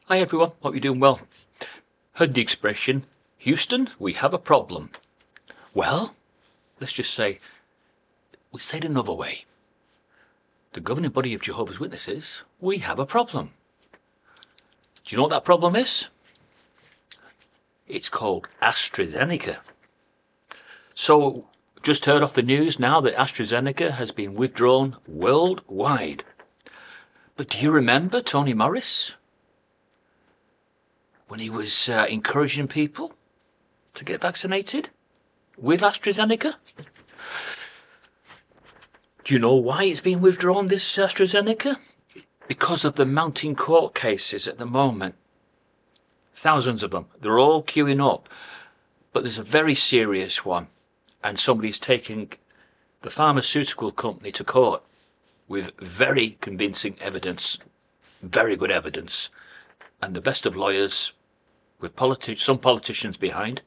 Hi everyone, hope you're doing well. Heard the expression, Houston, we have a problem. Well, let's just say, we say it another way. The governing body of Jehovah's Witnesses, we have a problem. Do you know what that problem is? It's called Astrazeneca. So, just heard off the news now that Astrazeneca has been withdrawn worldwide. But do you remember Tony Morris? When he was encouraging people to get vaccinated with AstraZeneca? Do you know why it's been withdrawn, this AstraZeneca? Because of the mounting court cases at the moment. Thousands of them. They're all queuing up. But there's a very serious one. And somebody's taking the pharmaceutical company to court with very convincing evidence. Very good evidence. And the best of lawyers, with some politicians behind,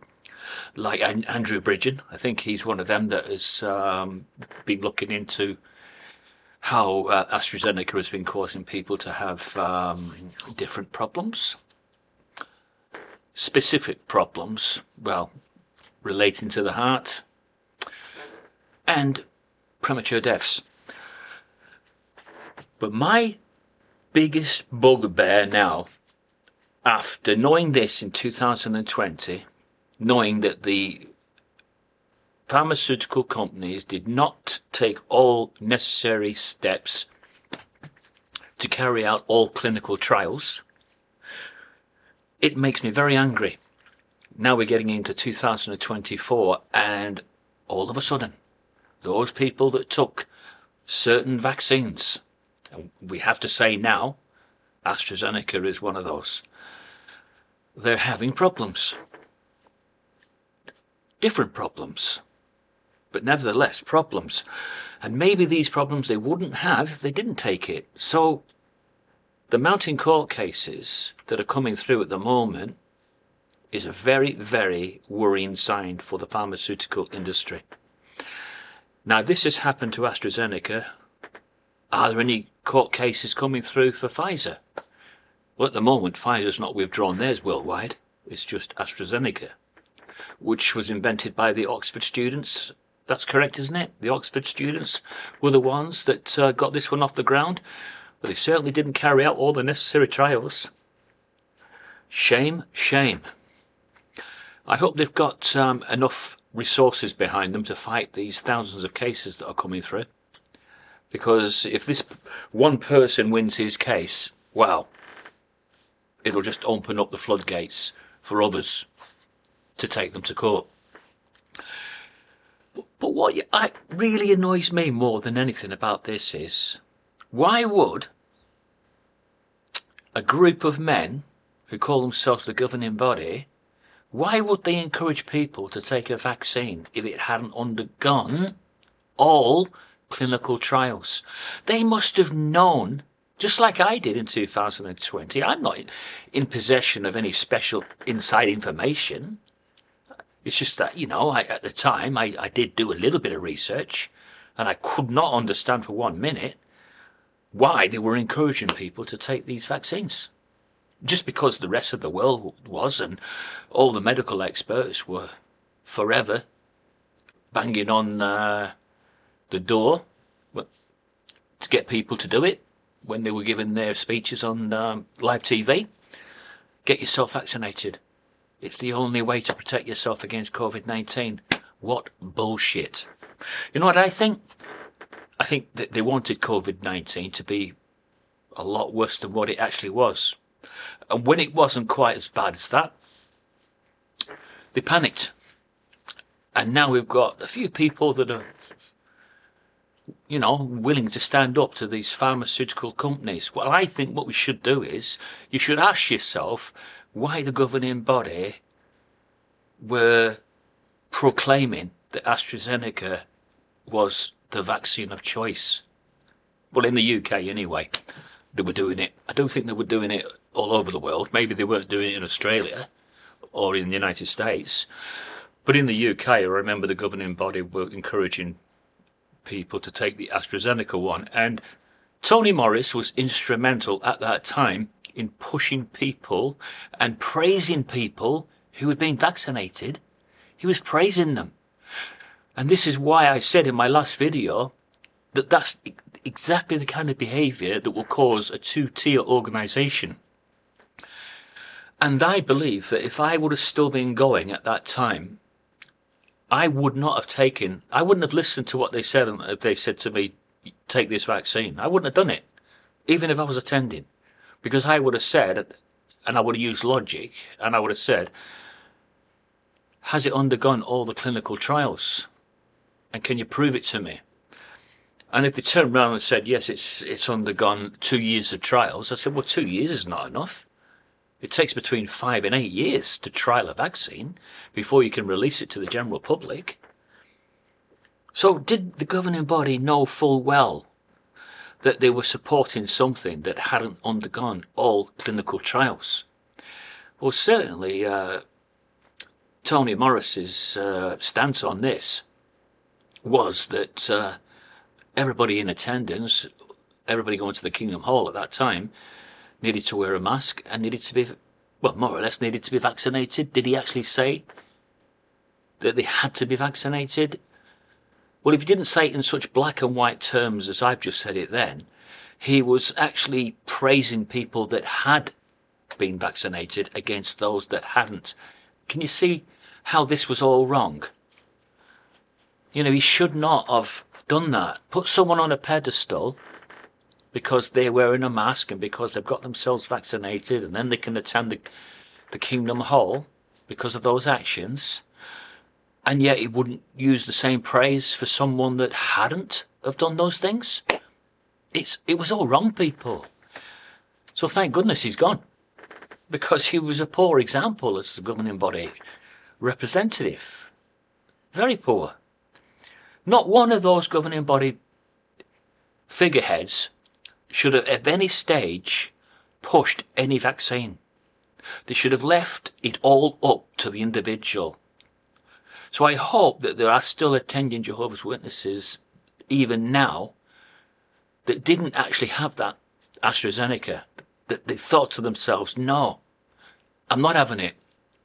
like Andrew Bridgen. I think he's one of them that has been looking into how AstraZeneca has been causing people to have different problems. Specific problems, well, relating to the heart and premature deaths. But my biggest bugbear now, after knowing this in 2020, knowing that the pharmaceutical companies did not take all necessary steps to carry out all clinical trials, it makes me very angry. Now we're getting into 2024 and all of a sudden, those people that took certain vaccines, and we have to say now, AstraZeneca is one of those, they're having problems. Different problems, but nevertheless problems. And maybe these problems they wouldn't have if they didn't take it. So the mounting court cases that are coming through at the moment is a very, very worrying sign for the pharmaceutical industry. Now, if this has happened to AstraZeneca, are there any court cases coming through for Pfizer? Well, at the moment, Pfizer's not withdrawn theirs worldwide. It's just AstraZeneca, which was invented by the Oxford students. That's correct, isn't it? The Oxford students were the ones that got this one off the ground, but they certainly didn't carry out all the necessary trials. Shame, shame. I hope they've got enough resources behind them to fight these thousands of cases that are coming through. Because if this one person wins his case, wow, it'll just open up the floodgates for others to take them to court. But what really annoys me more than anything about this is, why would a group of men who call themselves the governing body, why would they encourage people to take a vaccine if it hadn't undergone all clinical trials? They must have known, just like I did in 2020. I'm not in possession of any special inside information. It's just that, at the time, I did do a little bit of research, and I could not understand for 1 minute why they were encouraging people to take these vaccines. Just because the rest of the world was, and all the medical experts were forever banging on the door to get people to do it when they were giving their speeches on live TV. Get yourself vaccinated. It's the only way to protect yourself against COVID-19. What bullshit. You know what I think? I think that they wanted COVID-19 to be a lot worse than what it actually was. And when it wasn't quite as bad as that, they panicked. And now we've got a few people that are, willing to stand up to these pharmaceutical companies. Well, I think what we should do is, you should ask yourself why the governing body were proclaiming that AstraZeneca was the vaccine of choice. Well, in the UK anyway, they were doing it. I don't think they were doing it all over the world. Maybe they weren't doing it in Australia or in the United States. But in the UK, I remember the governing body were encouraging people to take the AstraZeneca one. And Tony Morris was instrumental at that time in pushing people and praising people who had been vaccinated. He was praising them. And this is why I said in my last video that that's exactly the kind of behaviour that will cause a two-tier organisation. And I believe that if I would have still been going at that time, I wouldn't have listened to what they said if they said to me, take this vaccine. I wouldn't have done it, even if I was attending. Because I would have said, and I would have used logic, and I would have said, has it undergone all the clinical trials? And can you prove it to me? And if they turned around and said, yes, it's undergone 2 years of trials, I said, well, 2 years is not enough. It takes between 5 and 8 years to trial a vaccine before you can release it to the general public. So did the governing body know full well that they were supporting something that hadn't undergone all clinical trials? Well, certainly Tony Morris's stance on this was that everybody in attendance, everybody going to the Kingdom Hall at that time, needed to wear a mask and needed to be, well, more or less needed to be vaccinated. Did he actually say that they had to be vaccinated? Well, if he didn't say it in such black and white terms as I've just said it then, he was actually praising people that had been vaccinated against those that hadn't. Can you see how this was all wrong? You know, he should not have done that. Put someone on a pedestal because they're wearing a mask and because they've got themselves vaccinated, and then they can attend the Kingdom Hall because of those actions, and yet he wouldn't use the same praise for someone that hadn't have done those things. It was all wrong, people. So thank goodness he's gone, because he was a poor example as the governing body representative. Very poor. Not one of those governing body figureheads should have at any stage pushed any vaccine. They should have left it all up to the individual. So I hope that there are still attending Jehovah's Witnesses even now that didn't actually have that Astrazeneca, that they thought to themselves, no, I'm not having it.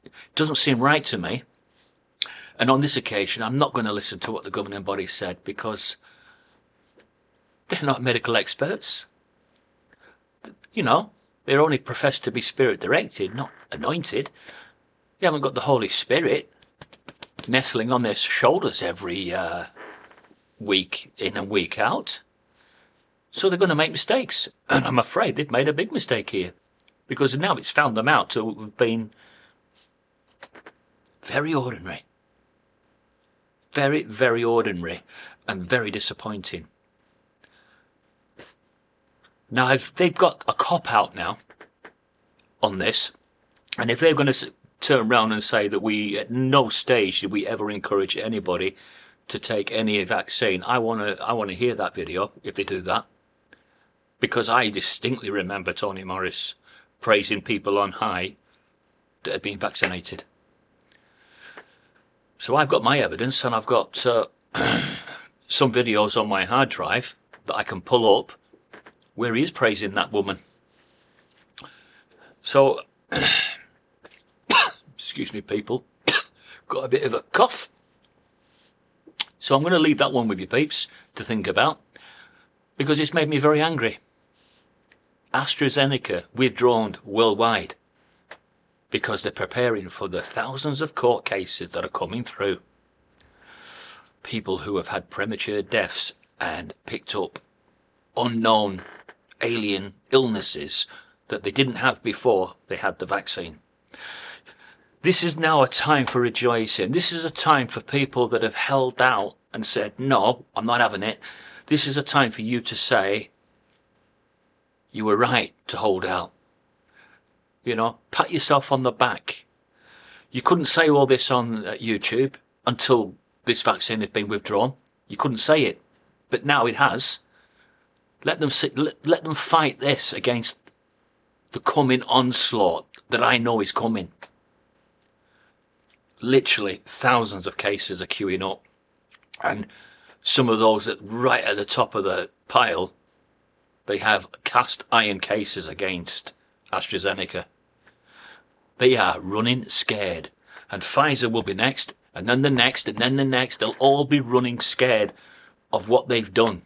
It doesn't seem right to me. And on this occasion, I'm not going to listen to what the governing body said, because they're not medical experts. You know, they're only professed to be spirit directed, not anointed. They haven't got the Holy Spirit nestling on their shoulders every week in and week out. So they're going to make mistakes. And I'm afraid they've made a big mistake here, because now it's found them out to have been very ordinary. Very, very ordinary and very disappointing. Now, if they've got a cop-out now on this, and if they're going to turn around and say that we, at no stage did we ever encourage anybody to take any vaccine, I want to hear that video if they do that. Because I distinctly remember Tony Morris praising people on high that had been vaccinated. So I've got my evidence, and I've got some videos on my hard drive that I can pull up where he is praising that woman. So, excuse me, people, got a bit of a cough. So I'm going to leave that one with you, peeps, to think about, because it's made me very angry. AstraZeneca withdrawn worldwide because they're preparing for the thousands of court cases that are coming through. People who have had premature deaths and picked up unknown alien illnesses that they didn't have before they had the vaccine. This is now a time for rejoicing. This is a time for people that have held out and said, no, I'm not having it. This is a time for you to say, you were right to hold out. You know, pat yourself on the back. You couldn't say all this on YouTube until this vaccine had been withdrawn. You couldn't say it, but now it has. Let them fight this against the coming onslaught that I know is coming. Literally thousands of cases are queuing up, and some of those that right at the top of the pile, they have cast iron cases against Astrazeneca. They are running scared. And Pfizer will be next, and then the next, and then the next. They'll all be running scared of what they've done.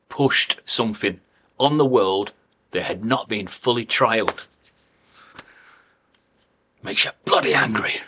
Pushed something on the world that had not been fully trialled. Makes you bloody angry.